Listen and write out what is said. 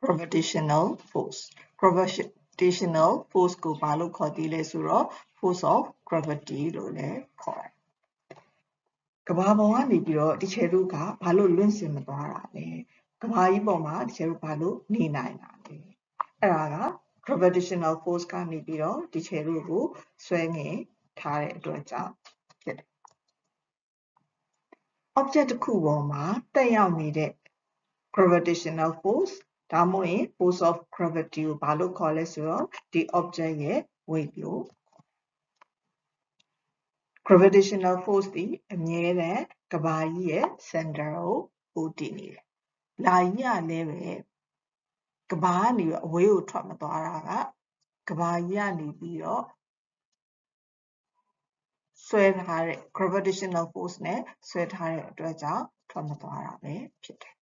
gravitational force gravitational force ကိုဘာလို့ခေါ်သေးလဲဆိုတော့ force of gravity လို့လည်းခေါ်တယ်ကဘာပေါ်ကနေပြီးတော့ဒီချေတို့ကဘာလို့လွင့်စင်မသွားတာလဲကဘာကြီးပေါ်မှာဒီချေတို့ဘာလို့နေနိုင်တာလဲအဲ့ဒါက gravitational force ကနေပြီးတော့ဒီချေတို့ကိုဆွဲငင်ထားတဲ့အတွက်ကြောင့်ဖြစ်တယ် object တစ်ခုပေါ်မှာတက်ရောက်နေတဲ့ gravitational force ဒါမှမဟုတ်ရင် force of gravity ကိုဘာလို့ခေါ်လဲဆိုတော့ဒီ object ရဲ့ weight လို့ gravitational force ဒီအမြဲတမ်းကဘာကြီးရဲ့ center ကိုဦးတည်နေတယ်။လာကြီးကလည်းပဲကဘာကနေပြီးအဝေးကိုထွက်မသွားတာကကဘာကြီးကနေပြီးတော့ဆွဲထားတဲ့ gravitational force နဲ့ဆွဲထားတဲ့အတွက်ကြောင့်ထွက်မသွားတာပဲဖြစ်တယ်